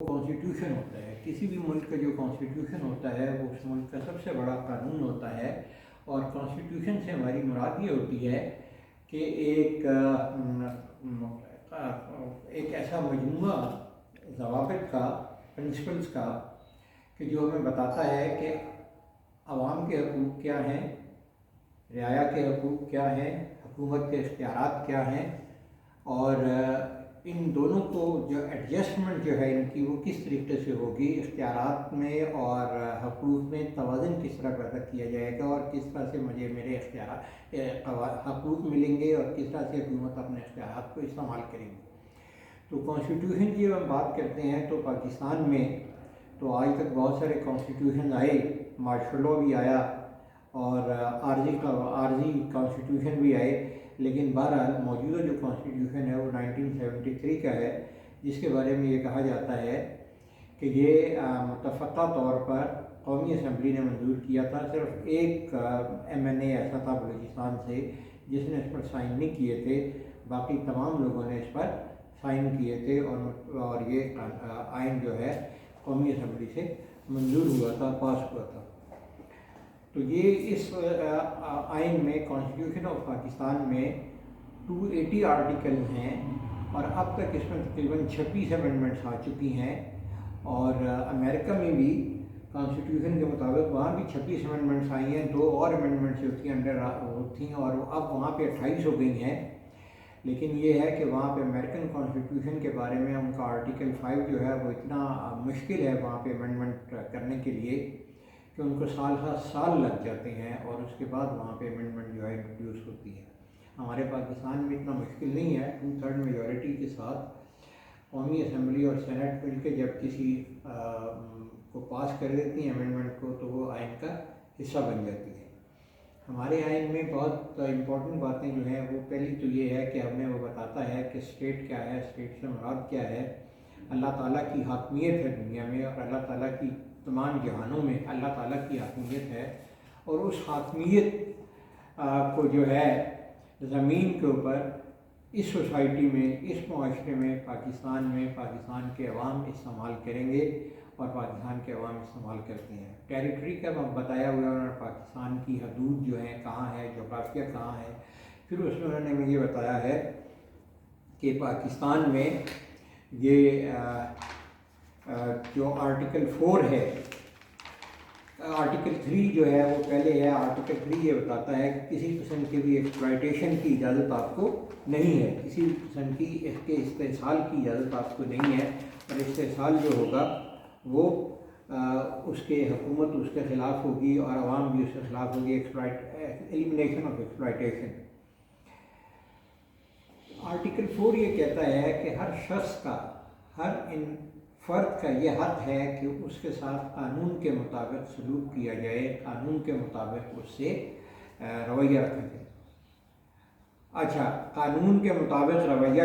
Constitution ہوتا ہے، کسی بھی ملک کا جو کانسٹیٹیوشن ہوتا ہے وہ اس ملک کا سب سے بڑا قانون ہوتا ہے، اور کانسٹیٹیوشن سے ہماری مراد یہ ہوتی ہے کہ ایک ایسا مجموعہ ضوابط کا، پرنسپلز کا، کہ جو ہمیں بتاتا ہے کہ عوام کے حقوق کیا ہیں، رعایا کے حقوق کیا ہیں، حکومت کے اختیارات کیا ہیں، اور ان دونوں کو جو ایڈجسٹمنٹ جو ہے ان کی وہ کس طریقے سے ہوگی، اختیارات میں اور حقوق میں توازن کس طرح پیدا کیا جائے گا، اور کس طرح سے مجھے میرے اختیارات حقوق ملیں گے، اور کس طرح سے حکومت اپنے اختیارات کو استعمال کریں گی۔ تو کانسٹیٹیوشن کی ہم بات کرتے ہیں تو پاکستان میں تو آج تک بہت سارے کانسٹیٹیوشن آئے، مارشل لاء بھی آیا اور عارضی کانسٹیٹیوشن بھی آئے، لیکن بہرحال موجودہ جو کانسٹیٹیوشن ہے وہ 1973 کا ہے، جس کے بارے میں یہ کہا جاتا ہے کہ یہ متفقہ طور پر قومی اسمبلی نے منظور کیا تھا۔ صرف ایک MNA ایسا تھا بلوچستان سے جس نے اس پر سائن نہیں کیے تھے، باقی تمام لوگوں نے اس پر سائن کیے تھے، اور یہ آئین جو ہے قومی اسمبلی سے منظور ہوا تھا، پاس ہوا تھا۔ تو یہ اس آئین میں، کانسٹیٹیوشن آف پاکستان میں 280 آرٹیکل ہیں، اور اب تک اس میں تقریباً 26 امینڈمنٹس آ چکی ہیں، اور امریکہ میں بھی کانسٹیٹیوشن کے مطابق وہاں بھی 26 امینڈمنٹس آئی ہیں، 2 اور امینڈمنٹس جو تھیں انڈر تھیں، اور اب وہاں پہ 28 ہو گئی ہیں۔ لیکن یہ ہے کہ وہاں پہ امریکن کانسٹیٹیوشن کے بارے میں ان کا آرٹیکل 5 جو ہے وہ اتنا مشکل ہے وہاں پہ امینڈمنٹ کرنے کے لیے کہ ان کو سال لگ جاتے ہیں، اور اس کے بعد وہاں پہ امینڈمنٹ جو ہے انٹروڈیوس ہوتی ہے۔ ہمارے پاکستان میں اتنا مشکل نہیں ہے، 2/3 میجورٹی کے ساتھ قومی اسمبلی اور سینٹ مل کے جب کسی کو پاس کر دیتی ہیں امینڈمنٹ کو، تو وہ آئین کا حصہ بن جاتی ہے۔ ہمارے آئین میں بہت امپورٹنٹ باتیں جو ہیں، وہ پہلی تو یہ ہے کہ ہمیں وہ بتاتا ہے کہ اسٹیٹ کیا ہے، اسٹیٹ سے مراد کیا ہے۔ اللہ تعالیٰ کی حاکمیت ہے دنیا میں، اور اللہ تعالیٰ کی تمام جہانوں میں اللہ تعالیٰ کی حاکمیت ہے، اور اس حاکمیت کو جو ہے زمین کے اوپر اس سوسائٹی میں، اس معاشرے میں، پاکستان کے عوام استعمال کریں گے، اور پاکستان کے عوام استعمال کرتے ہیں۔ ٹیریٹری کا بتایا ہوا ہے انہوں نے، پاکستان کی حدود جو ہیں کہاں ہے، جغرافیہ کہاں ہے۔ پھر اس میں انہوں نے مجھے بتایا ہے کہ پاکستان میں یہ جو آرٹیکل 4 ہے، آرٹیکل 3 جو ہے وہ پہلے ہے۔ آرٹیکل 3 یہ بتاتا ہے کہ کسی قسم کی بھی ایکسپلائٹیشن کی اجازت آپ کو نہیں ہے، کسی قسم کی اس کے استحصال کی اجازت آپ کو نہیں ہے، اور استحصال جو ہوگا وہ اس کے حکومت اس کے خلاف ہوگی، اور عوام بھی اس کے خلاف ہوگی۔ Elimination of exploitation. آرٹیکل 4 یہ کہتا ہے کہ ہر شخص کا، ہر فرد کا یہ حق ہے کہ اس کے ساتھ قانون کے مطابق سلوک کیا جائے، قانون کے مطابق اس سے رویہ رکھا جائے۔ اچھا، قانون کے مطابق رویہ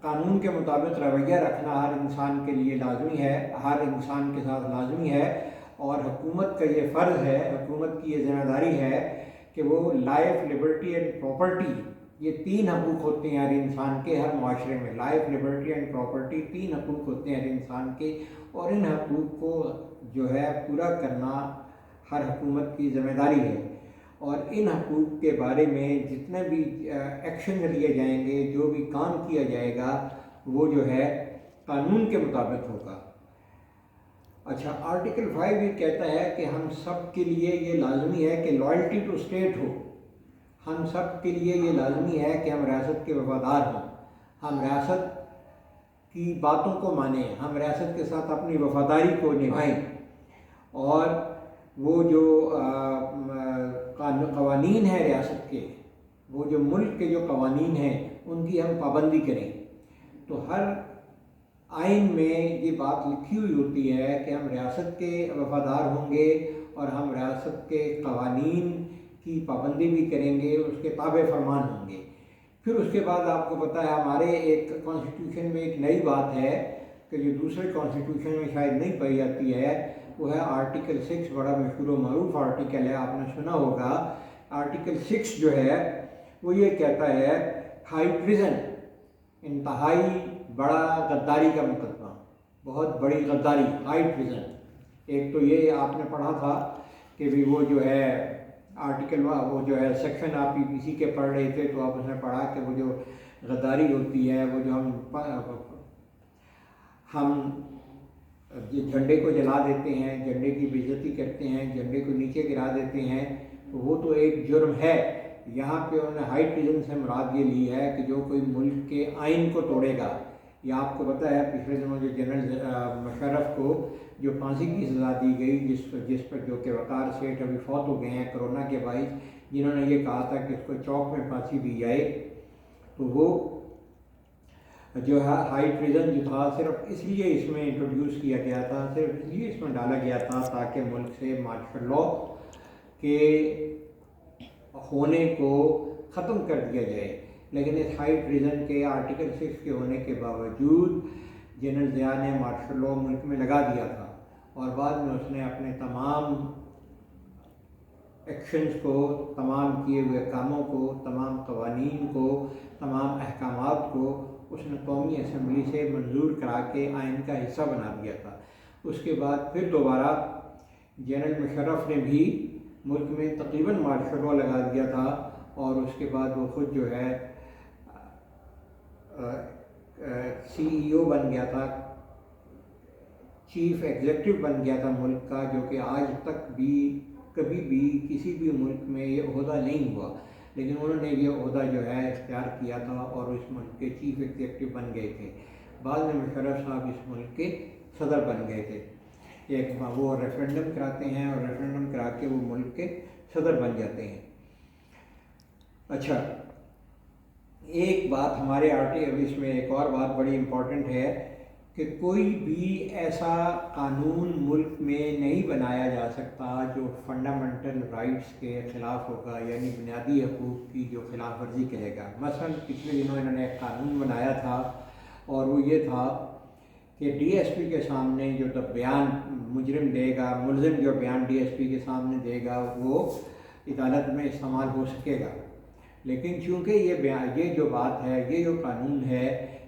قانون کے مطابق رویہ رکھنا ہر انسان کے لیے لازمی ہے، ہر انسان کے ساتھ لازمی ہے، اور حکومت کا یہ فرض ہے، حکومت کی یہ ذمہ داری ہے کہ وہ لائف، لبرٹی اینڈ پراپرٹی، یہ 3 حقوق ہوتے ہیں ہر انسان کے، ہر معاشرے میں لائف، لبرٹی اینڈ پراپرٹی 3 حقوق ہوتے ہیں ہر انسان کے، اور ان حقوق کو جو ہے پورا کرنا ہر حکومت کی ذمہ داری ہے۔ اور ان حقوق کے بارے میں جتنے بھی ایکشن لیے جائیں گے، جو بھی کام کیا جائے گا، وہ جو ہے قانون کے مطابق ہوگا۔ اچھا، آرٹیکل 5 یہ کہتا ہے کہ ہم سب کے لیے یہ لازمی ہے کہ لائلٹی ٹو اسٹیٹ ہو، ہم سب کے لیے یہ لازمی ہے کہ ہم ریاست کے وفادار ہوں، ہم ریاست کی باتوں کو مانیں، ہم ریاست کے ساتھ اپنی وفاداری کو نبھائیں، اور وہ جو قوانین ہیں ریاست کے، وہ جو ملک کے جو قوانین ہیں ان کی ہم پابندی کریں۔ تو ہر آئین میں یہ بات لکھی ہوئی ہوتی ہے کہ ہم ریاست کے وفادار ہوں گے، اور ہم ریاست کے قوانین کی پابندی بھی کریں گے، اس کے تابع فرمان ہوں گے۔ پھر اس کے بعد آپ کو پتہ ہے ہمارے ایک کانسٹیٹیوشن میں ایک نئی بات ہے کہ جو دوسرے کانسٹیٹیوشن میں شاید نہیں پائی جاتی ہے، وہ ہے آرٹیکل 6، بڑا مشہور و معروف آرٹیکل ہے، آپ نے سنا ہوگا۔ آرٹیکل 6 جو ہے وہ یہ کہتا ہے ہائی پریزن، انتہائی बड़ा गद्दारी का मुकदमा, बहुत बड़ी गद्दारी, हाई ट्रीजन। एक तो ये आपने पढ़ा था कि भी वो जो है आर्टिकल, वो जो है सेक्शन आप पीपीसी के पढ़ रहे थे, तो आप उसमें पढ़ा कि वो जो गद्दारी होती है, वो जो हम झंडे को जला देते हैं, झंडे की बेइज्जती करते हैं, झंडे को नीचे गिरा देते हैं, तो वो तो एक जुर्म है। यहाँ पे उन्होंने हाई ट्रीजन से मुराद ये ली है कि जो कोई मुल्क के आइन को तोड़ेगा। ये आपको पता है पिछले दिनों जो जनरल मुशर्रफ को जो फांसी की सज़ा दी गई, जिस पर जो कि वक़ार सेठ अभी फौत हो गए हैं कोरोना के बाइस, जिन्होंने ये कहा था कि इसको चौक में फांसी दी जाए, तो वो जो है हाई ट्रीजन जो था सिर्फ इसलिए इसमें इंट्रोड्यूस किया गया था, सिर्फ इसलिए इसमें डाला गया था ताकि मुल्क से मार्शल लॉ के होने को ख़त्म कर दिया जाए। लेकिन इस हाई ट्रीजन के आर्टिकल 6 के होने के बावजूद जनरल ज़िया ने मार्शल लॉ मुल्क में लगा दिया था, और बाद में उसने अपने तमाम एक्शंस को, तमाम किए हुए कामों को, तमाम कवानीन को, तमाम अहकामात को उसने कौमी असम्बली से मंजूर करा के आइन का हिस्सा बना दिया था। उसके बाद फिर दोबारा जनरल मुशर्रफ ने भी मुल्क में तकरीबन मार्शल लॉ लगा दिया था, और उसके बाद वो खुद जो है CEO बन गया था, चीफ एग्जीक्यूटिव बन गया था मुल्क का, जो कि आज तक भी कभी भी किसी भी मुल्क में ये ओहदा नहीं हुआ। लेकिन उन्होंने ये ओहदा जो है इख्तियार किया था और इस मुल्क के चीफ एग्जीक्यूटिव बन गए थे। बाद में मुशर्रफ साहब इस मुल्क के सदर बन गए थे। एक वो रेफरेंडम कराते हैं और रेफरेंडम करा के वो मुल्क के सदर बन जाते हैं। अच्छा, एक बात हमारे इसमें एक और बात बड़ी इम्पॉर्टेंट है कि कोई भी ऐसा कानून मुल्क में नहीं बनाया जा सकता जो फंडामेंटल राइट्स के ख़िलाफ़ होगा, यानी बुनियादी हकूक़ की जो खिलाफ वर्जी करेगा। मसलन पिछले दिनों इन्होंने एक कानून बनाया था, और वो ये था कि DSP के सामने जो बयान मुजरिम देगा, मुलजिम जो बयान DSP के सामने देगा, वो अदालत में इस्तेमाल हो सकेगा। लेकिन चूँकि ये जो बात है, ये जो कानून है,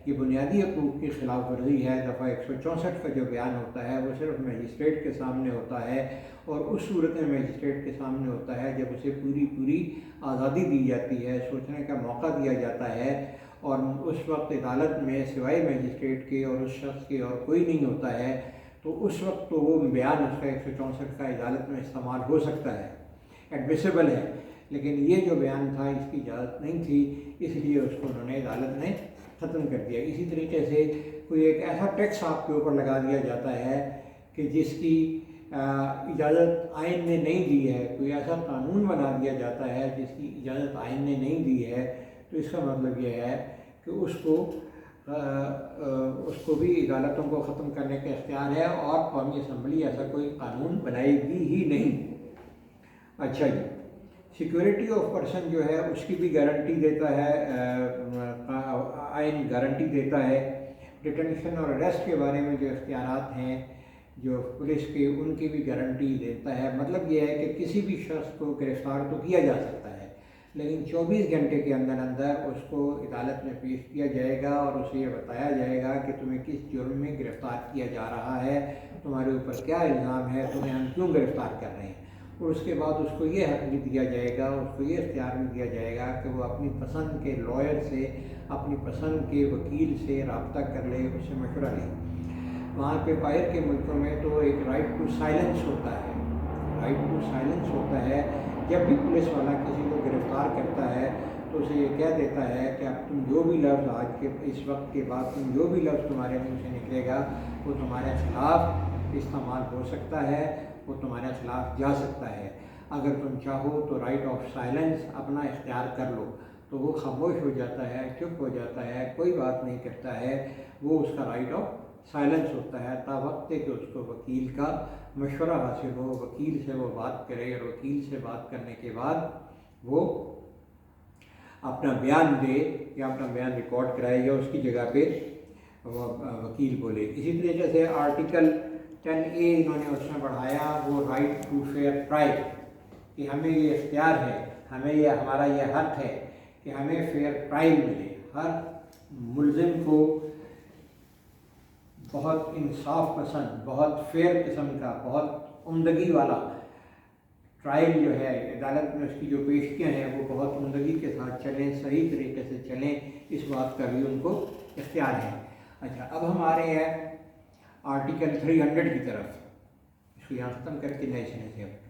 ये बुनियादी हकूक़ की खिलाफ वर्जी है। दफ़ा 164 का जो बयान होता है वो सिर्फ मजिस्ट्रेट के सामने होता है, और उस सूरत में मजिस्ट्रेट के सामने होता है जब उसे पूरी आज़ादी दी जाती है, सोचने का मौका दिया जाता है, और उस वक्त अदालत में सिवाय मजिस्ट्रेट के और उस शख्स के और कोई नहीं होता है, तो उस वक्त तो वो बयान उसका 164 का अदालत में इस्तेमाल हो सकता है, एडमिसिबल है। लेकिन ये जो बयान था इसकी इजाज़त नहीं थी, इसलिए उसको उन्होंने अदालत ने ख़त्म कर दिया। इसी तरीके से कोई एक ऐसा टैक्स आपके ऊपर लगा दिया जाता है कि जिसकी इजाज़त आइन ने नहीं दी है, कोई ऐसा कानून बना दिया जाता है जिसकी इजाज़त आइन ने नहीं दी है, तो इसका मतलब ये है कि उसको भी अदालतों को ख़त्म करने का इख्तियार है, और कौमी असम्बली ऐसा कोई कानून बनाएगी ही नहीं। अच्छा जी, सिक्योरिटी ऑफ पर्सन जो है उसकी भी गारंटी देता है, आइन गारंटी देता है। डिटेंशन और अरेस्ट के बारे में जो इख्तियारात हैं जो पुलिस के, उनकी भी गारंटी देता है। मतलब ये है कि किसी भी शख्स को गिरफ़्तार तो किया जा सकता है, लेकिन 24 घंटे के अंदर अंदर उसको अदालत में पेश किया जाएगा, और उसे ये बताया जाएगा कि तुम्हें किस जुर्म में गिरफ़्तार किया जा रहा है, तुम्हारे ऊपर क्या इल्ज़ाम है, तुम्हें हम क्यों गिरफ़्तार कर रहे हैं। और उसके बाद उसको ये हक भी दिया जाएगा, उसको ये इख्तियार भी दिया जाएगा कि वो अपनी पसंद के लॉयर से, अपनी पसंद के वकील से रब्ता कर ले, उससे मशवरा ले। वहाँ पे बाहर के मुल्कों में तो एक राइट टू साइलेंस होता है, राइट टू साइलेंस होता है। जब भी पुलिस वाला किसी को गिरफ़्तार करता है तो उसे ये कह देता है कि अब तुम जो भी लफ्ज़ आज के इस वक्त के बाद तुम जो भी लफ्ज़ तुम्हारे मुँह से निकलेगा वो तुम्हारे ख़िलाफ़ इस्तेमाल हो सकता है, वो तुम्हारे ख़िलाफ़ जा सकता है। अगर तुम चाहो तो राइट ऑफ साइलेंस अपना इख्तियार कर लो। तो वो खामोश हो जाता है, चुप हो जाता है, कोई बात नहीं करता है, वो उसका राइट ऑफ साइलेंस होता है तावक्त कि उसको वकील का मशवरा हासिल हो, वकील से वो बात करे, और वकील से बात करने के बाद वो अपना बयान दे या अपना बयान रिकॉर्ड कराए या उसकी जगह पे वो वकील बोले। इसी तरीके से आर्टिकल 10A इन्होंने उसमें बढ़ाया, वो राइट टू फेयर ट्रायल, कि हमें ये इख्तियार है, हमें ये हमारा ये हक है कि हमें फेयर ट्रायल मिले। हर मुलजिम को بہت انصاف پسند، بہت فیئر قسم کا، بہت عمدگی والا ٹرائل جو ہے، عدالت میں اس کی جو پیشیاں ہیں وہ بہت عمدگی کے ساتھ چلیں، صحیح طریقے سے چلیں، اس بات کا بھی ان کو اختیار ہے۔ اچھا، اب ہم آ رہے ہیں آرٹیکل 300 کی طرف، اس کو یہاں ختم کر کے نئے سرے سے